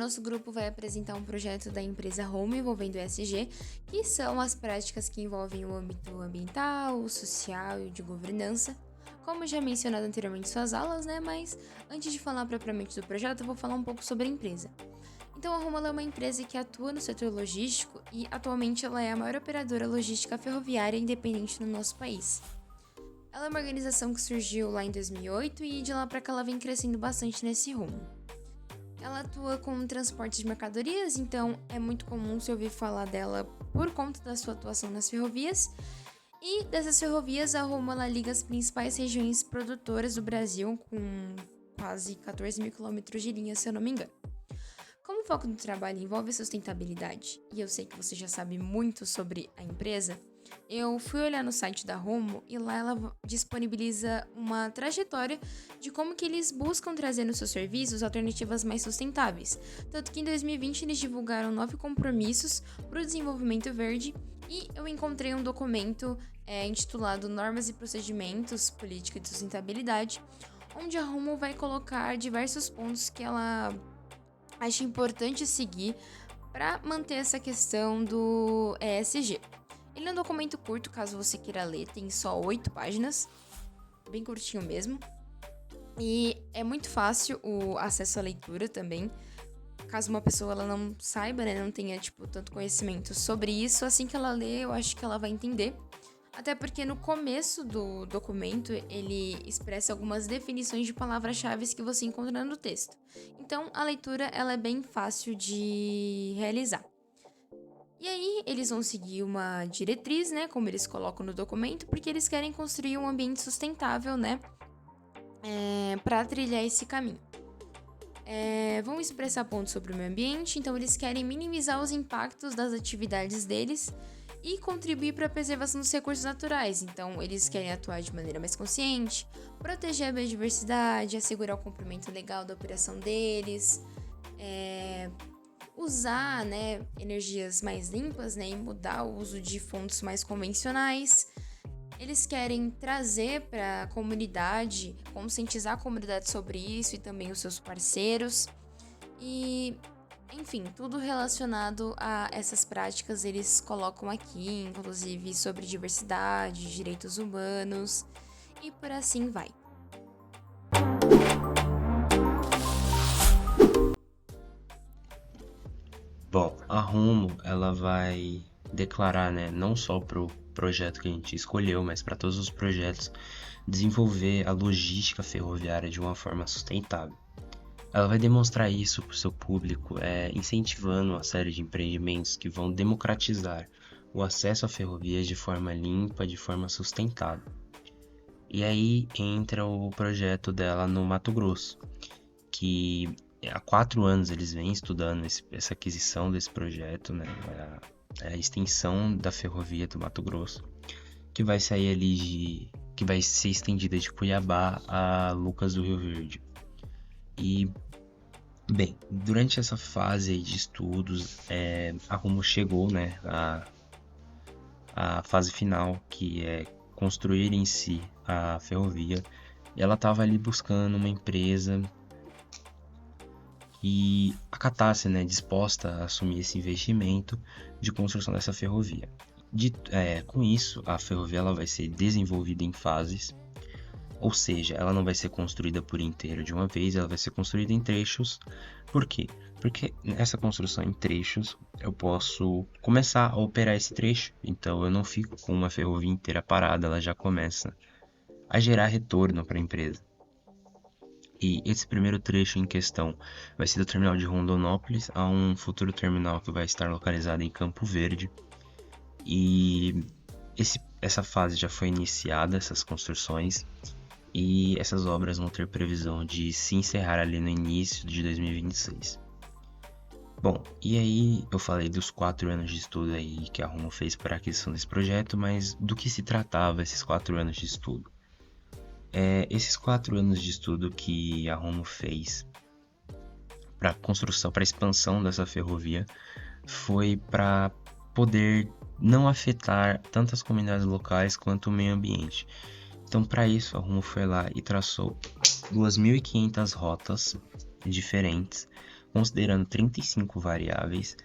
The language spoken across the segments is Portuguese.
nosso grupo vai apresentar um projeto da empresa Home envolvendo ESG, que são as práticas que envolvem o âmbito ambiental, o social e o de governança. Como já mencionado anteriormente em suas aulas, né? Mas antes de falar propriamente do projeto, eu vou falar um pouco sobre a empresa. Então, a Rumo é uma empresa que atua no setor logístico e atualmente ela é a maior operadora logística ferroviária independente no nosso país. Ela é uma organização que surgiu lá em 2008 e de lá para cá ela vem crescendo bastante nesse rumo. Ela atua com transporte de mercadorias, então é muito comum se ouvir falar dela por conta da sua atuação nas ferrovias. E dessas ferrovias, a Rumo ela liga as principais regiões produtoras do Brasil com quase 14 mil quilômetros de linha, se eu não me engano. Como o foco do trabalho envolve sustentabilidade, e eu sei que você já sabe muito sobre a empresa, eu fui olhar no site da Rumo e lá ela disponibiliza uma trajetória de como que eles buscam trazer nos seus serviços alternativas mais sustentáveis. Tanto que em 2020 eles divulgaram 9 compromissos para o desenvolvimento verde e eu encontrei um documento intitulado Normas e Procedimentos, Política de Sustentabilidade, onde a Rumo vai colocar diversos pontos que ela acha importante seguir para manter essa questão do ESG. Ele é um documento curto, caso você queira ler, tem só 8 páginas, bem curtinho mesmo. E é muito fácil o acesso à leitura também. Caso uma pessoa ela não saiba, né, não tenha tanto conhecimento sobre isso, assim que ela lê, eu acho que ela vai entender. Até porque no começo do documento ele expressa algumas definições de palavras-chave que você encontra no texto. Então a leitura ela é bem fácil de realizar. E aí, eles vão seguir uma diretriz, né, como eles colocam no documento, porque eles querem construir um ambiente sustentável, né, para trilhar esse caminho. Vão expressar pontos sobre o meio ambiente, então eles querem minimizar os impactos das atividades deles e contribuir para a preservação dos recursos naturais. Então, eles querem atuar de maneira mais consciente, proteger a biodiversidade, assegurar o cumprimento legal da operação deles, usar, né, energias mais limpas, né, e mudar o uso de fontes mais convencionais. Eles querem trazer para a comunidade, conscientizar a comunidade sobre isso e também os seus parceiros. E, enfim, tudo relacionado a essas práticas eles colocam aqui, inclusive sobre diversidade, direitos humanos e por assim vai. Bom, a Rumo, ela vai declarar, né, não só para o projeto que a gente escolheu, mas para todos os projetos, desenvolver a logística ferroviária de uma forma sustentável. Ela vai demonstrar isso para o seu público, incentivando uma série de empreendimentos que vão democratizar o acesso a ferrovias de forma limpa, de forma sustentável. E aí entra o projeto dela no Mato Grosso, que há 4 anos eles vêm estudando essa aquisição desse projeto, né? A extensão da ferrovia do Mato Grosso, que vai sair que vai ser estendida de Cuiabá a Lucas do Rio Verde. E, bem, durante essa fase de estudos, a Rumo chegou, né, a fase final, que é construir em si a ferrovia, e ela estava ali buscando uma empresa e acatasse, né, disposta a assumir esse investimento de construção dessa ferrovia. Com isso, a ferrovia ela vai ser desenvolvida em fases, ou seja, ela não vai ser construída por inteiro de uma vez, ela vai ser construída em trechos. Por quê? Porque nessa construção em trechos, eu posso começar a operar esse trecho, então eu não fico com uma ferrovia inteira parada, ela já começa a gerar retorno para a empresa. E esse primeiro trecho em questão vai ser do terminal de Rondonópolis a um futuro terminal que vai estar localizado em Campo Verde. E essa fase já foi iniciada, essas construções, e essas obras vão ter previsão de se encerrar ali no início de 2026. Bom, e aí eu falei dos 4 anos de estudo aí que a Rumo fez para a aquisição desse projeto, mas do que se tratava esses 4 anos de estudo? Esses 4 anos de estudo que a Rumo fez para a construção, para a expansão dessa ferrovia, foi para poder não afetar tanto as comunidades locais quanto o meio ambiente. Então, para isso, a Rumo foi lá e traçou 2.500 rotas diferentes considerando 35 variáveis,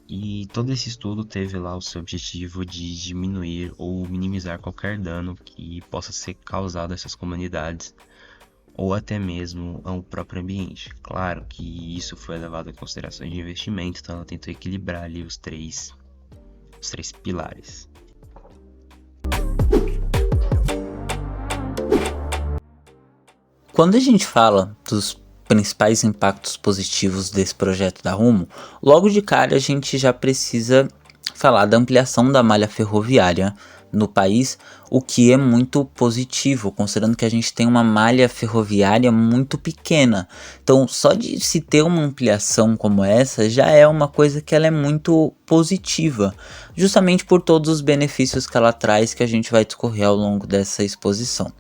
e todo esse estudo teve lá o seu objetivo de diminuir ou minimizar qualquer dano que possa ser causado a essas comunidades ou até mesmo ao próprio ambiente. Claro que isso foi levado em consideração de investimento, então ela tentou equilibrar ali os três pilares. Quando a gente fala dos principais impactos positivos desse projeto da Rumo, logo de cara a gente já precisa falar da ampliação da malha ferroviária no país, o que é muito positivo, considerando que a gente tem uma malha ferroviária muito pequena. Então, só de se ter uma ampliação como essa já é uma coisa que ela é muito positiva, justamente por todos os benefícios que ela traz, que a gente vai discorrer ao longo dessa exposição.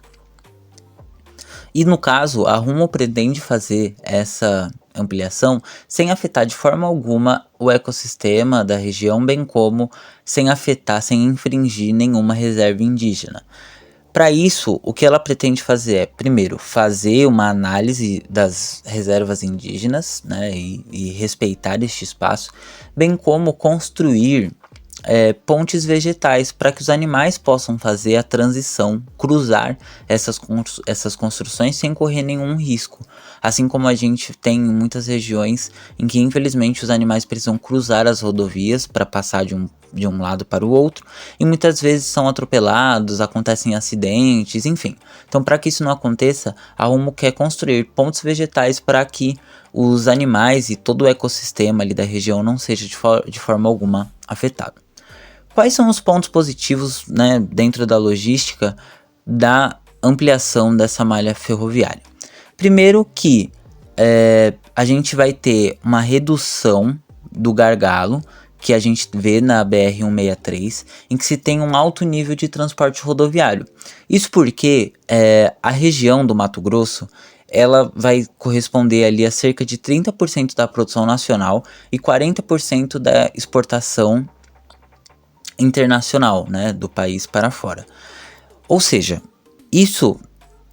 E no caso, a Rumo pretende fazer essa ampliação sem afetar de forma alguma o ecossistema da região, bem como sem infringir nenhuma reserva indígena. Para isso, o que ela pretende fazer é, primeiro, fazer uma análise das reservas indígenas, né, e respeitar este espaço, bem como construir pontes vegetais para que os animais possam fazer a transição, cruzar essas construções sem correr nenhum risco. Assim como a gente tem muitas regiões em que infelizmente os animais precisam cruzar as rodovias para passar de um lado para o outro, e muitas vezes são atropelados, acontecem acidentes, enfim. Então, para que isso não aconteça, a Rumo quer construir pontes vegetais para que os animais e todo o ecossistema ali da região não seja de forma alguma afetado. Quais são os pontos positivos, né, dentro da logística da ampliação dessa malha ferroviária? Primeiro que a gente vai ter uma redução do gargalo que a gente vê na BR-163, em que se tem um alto nível de transporte rodoviário. Isso porque a região do Mato Grosso ela vai corresponder ali a cerca de 30% da produção nacional e 40% da exportação internacional, né, do país para fora. Ou seja, isso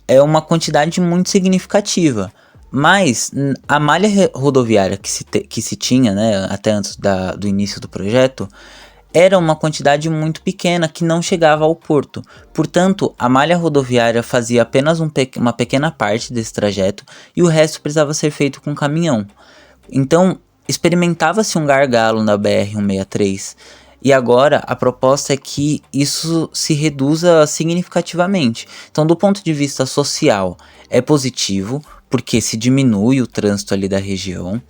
é uma quantidade muito significativa, mas a malha rodoviária que se tinha, né, até antes do início do projeto, era uma quantidade muito pequena que não chegava ao porto. Portanto, a malha rodoviária fazia apenas uma pequena parte desse trajeto e o resto precisava ser feito com caminhão. Então, experimentava-se um gargalo na BR-163, e agora a proposta é que isso se reduza significativamente. Então, do ponto de vista social, é positivo, porque se diminui o trânsito ali da região.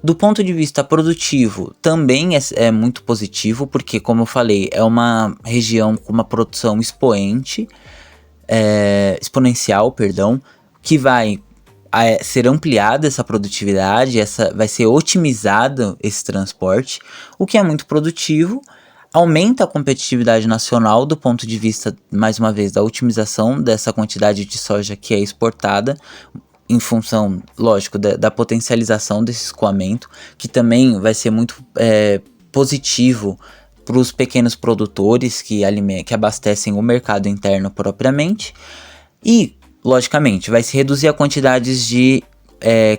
Do ponto de vista produtivo, também é muito positivo, porque, como eu falei, é uma região com uma produção exponencial, que vai ser ampliada essa produtividade, vai ser otimizado esse transporte, o que é muito produtivo. Aumenta a competitividade nacional do ponto de vista, mais uma vez, da otimização dessa quantidade de soja que é exportada, em função, lógico, da potencialização desse escoamento, que também vai ser muito positivo para os pequenos produtores que abastecem o mercado interno propriamente. E, logicamente, vai se reduzir a quantidades de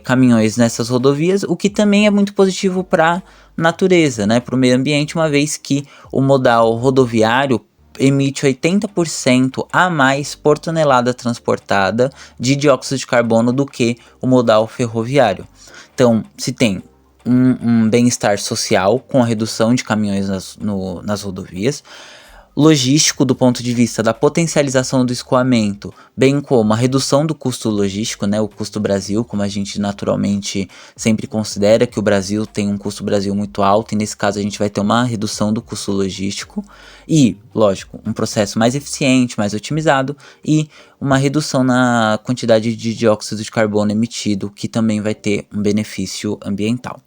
caminhões nessas rodovias, o que também é muito positivo para a natureza, né, para o meio ambiente, uma vez que o modal rodoviário emite 80% a mais por tonelada transportada de dióxido de carbono do que o modal ferroviário. Então, se tem um bem-estar social com a redução de caminhões nas rodovias, logístico do ponto de vista da potencialização do escoamento, bem como a redução do custo logístico, né, o custo Brasil, como a gente naturalmente sempre considera que o Brasil tem um custo Brasil muito alto, e nesse caso a gente vai ter uma redução do custo logístico e, lógico, um processo mais eficiente, mais otimizado e uma redução na quantidade de dióxido de carbono emitido, que também vai ter um benefício ambiental.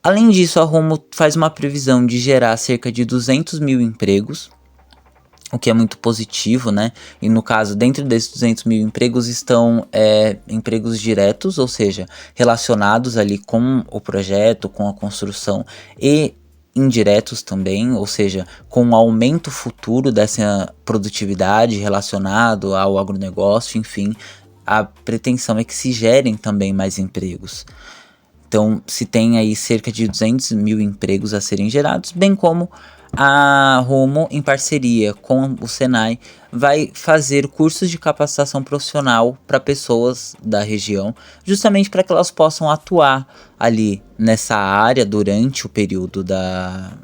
Além disso, a Rumo faz uma previsão de gerar cerca de 200 mil empregos, o que é muito positivo, né? E no caso, dentro desses 200 mil empregos estão empregos diretos, ou seja, relacionados ali com o projeto, com a construção, e indiretos também, ou seja, com o aumento futuro dessa produtividade relacionado ao agronegócio, enfim, a pretensão é que se gerem também mais empregos. Então, se tem aí cerca de 200 mil empregos a serem gerados, bem como a Rumo, em parceria com o Senai, vai fazer cursos de capacitação profissional para pessoas da região, justamente para que elas possam atuar ali nessa área durante o período da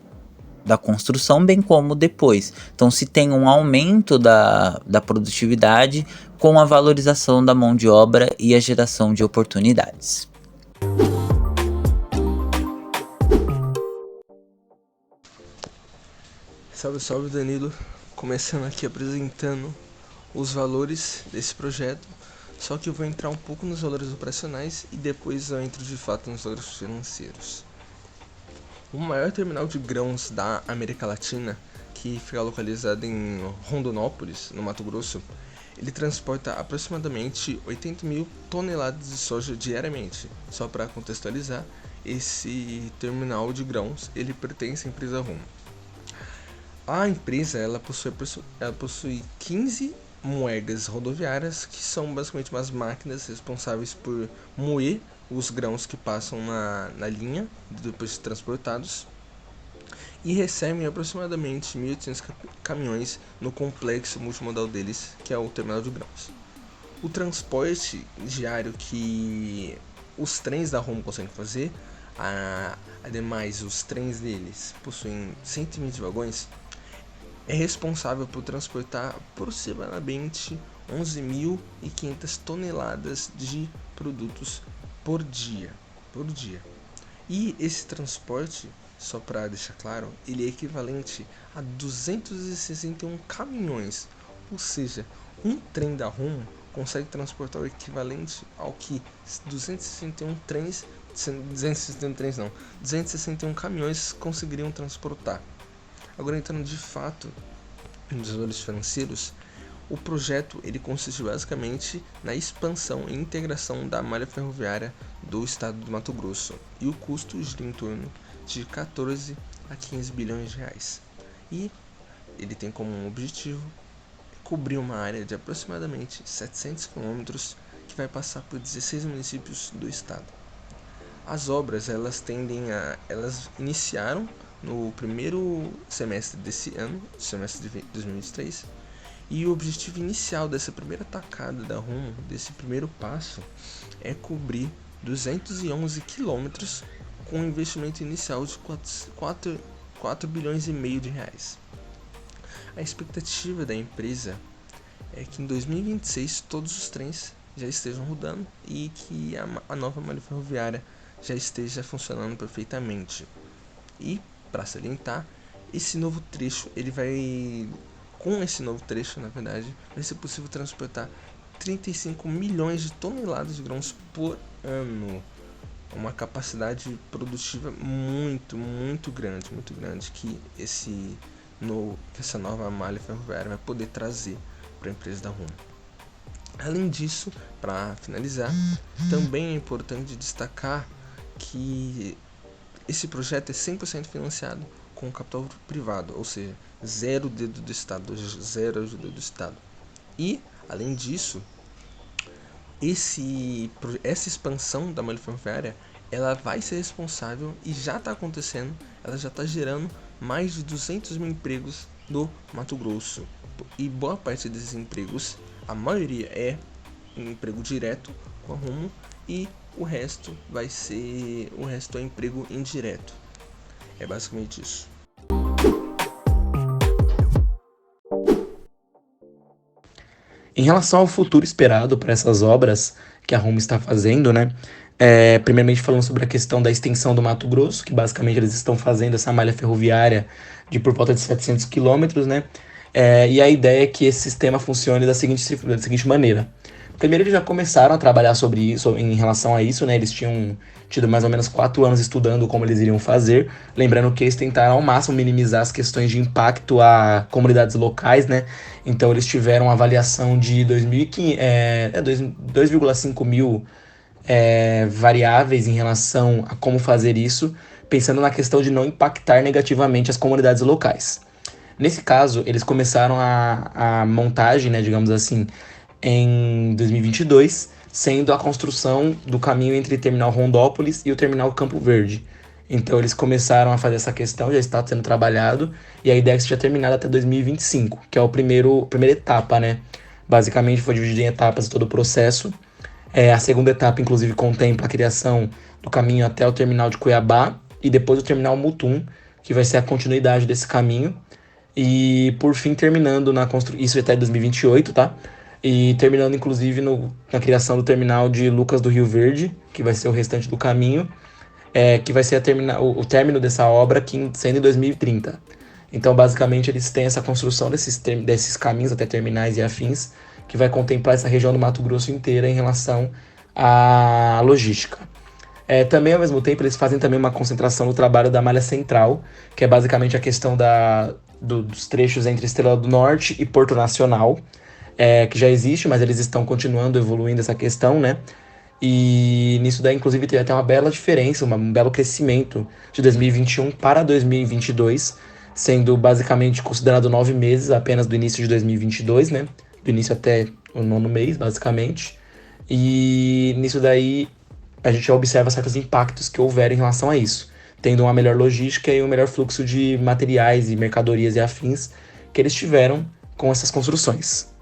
construção, bem como depois. Então, se tem um aumento da produtividade com a valorização da mão de obra e a geração de oportunidades. Salve, salve, Danilo, começando aqui apresentando os valores desse projeto, só que eu vou entrar um pouco nos valores operacionais e depois eu entro de fato nos valores financeiros. O maior terminal de grãos da América Latina, que fica localizado em Rondonópolis, no Mato Grosso, ele transporta aproximadamente 80 mil toneladas de soja diariamente. Só para contextualizar, esse terminal de grãos ele pertence à empresa Rumo. A empresa ela possui 15 moedas rodoviárias, que são basicamente umas máquinas responsáveis por moer os grãos que passam na linha, depois de transportados, e recebem aproximadamente 1.800 caminhões no complexo multimodal deles, que é o terminal de grãos. O transporte diário que os trens da Rumo conseguem fazer, ademais os trens deles possuem 120 vagões, é responsável por transportar aproximadamente 11.500 toneladas de produtos por dia. E esse transporte, só para deixar claro, ele é equivalente a 261 caminhões, ou seja, um trem da Rumo consegue transportar o equivalente ao que 261 caminhões conseguiriam transportar. Agora, entrando de fato nos valores financeiros, o projeto ele consiste basicamente na expansão e integração da malha ferroviária do estado do Mato Grosso, e o custo gira em torno de 14 a 15 bilhões de reais. E ele tem como objetivo cobrir uma área de aproximadamente 700 quilômetros que vai passar por 16 municípios do estado. As obras elas iniciaram no primeiro semestre desse ano, semestre de 2023, e o objetivo inicial dessa primeira tacada da Rumo, desse primeiro passo, é cobrir 211 quilômetros com um investimento inicial de 4 bilhões e meio de reais. A expectativa da empresa é que em 2026 todos os trens já estejam rodando e que a nova malha ferroviária já esteja funcionando perfeitamente. E para salientar, esse novo trecho, na verdade, vai ser possível transportar 35 milhões de toneladas de grãos por ano. Uma capacidade produtiva muito grande que essa nova malha ferroviária vai poder trazer para a empresa da Rumo. Além disso, para finalizar, também é importante destacar que esse projeto é 100% financiado com capital privado, ou seja, zero dedo do Estado, zero ajuda do Estado. E, além disso, essa expansão da malha ferroviária, ela vai ser responsável, e já está acontecendo, ela já está gerando mais de 200 mil empregos no Mato Grosso. E boa parte desses empregos, a maioria é emprego direto com a Rumo, e o resto é emprego indireto. É basicamente isso. Em relação ao futuro esperado para essas obras que a Rumo está fazendo, né? Primeiramente falando sobre a questão da extensão do Mato Grosso, que basicamente eles estão fazendo essa malha ferroviária de por volta de 700 quilômetros, né? E a ideia é que esse sistema funcione da seguinte maneira. Primeiro, eles já começaram a trabalhar sobre isso, em relação a isso, né? Eles tinham tido mais ou menos 4 anos estudando como eles iriam fazer. Lembrando que eles tentaram ao máximo minimizar as questões de impacto a comunidades locais, né? Então, eles tiveram uma avaliação de 2,5 mil variáveis em relação a como fazer isso, pensando na questão de não impactar negativamente as comunidades locais. Nesse caso, eles começaram a montagem, né, digamos assim, em 2022, sendo a construção do caminho entre o terminal Rondópolis e o terminal Campo Verde. Então eles começaram a fazer essa questão, já está sendo trabalhado, e a ideia é que seja terminada até 2025, que é a primeira etapa, né? Basicamente foi dividido em etapas todo o processo. A segunda etapa, inclusive, contempla a criação do caminho até o terminal de Cuiabá e depois o terminal Mutum, que vai ser a continuidade desse caminho. E, por fim, terminando isso até 2028, tá? E terminando, inclusive, na criação do terminal de Lucas do Rio Verde, que vai ser o restante do caminho, que vai ser o término dessa obra, sendo em 2030. Então, basicamente, eles têm essa construção desses caminhos até terminais e afins, que vai contemplar essa região do Mato Grosso inteira em relação à logística. Também, ao mesmo tempo, eles fazem também uma concentração no trabalho da malha central, que é basicamente a questão dos trechos entre Estrela do Norte e Porto Nacional, que já existe, mas eles estão continuando evoluindo essa questão, né? E nisso daí, inclusive, teve até uma bela diferença, um belo crescimento de 2021 para 2022, sendo basicamente considerado 9 meses apenas do início de 2022, né? Do início até o 9º mês, basicamente. E nisso daí, a gente já observa certos impactos que houveram em relação a isso, tendo uma melhor logística e um melhor fluxo de materiais e mercadorias e afins que eles tiveram com essas construções.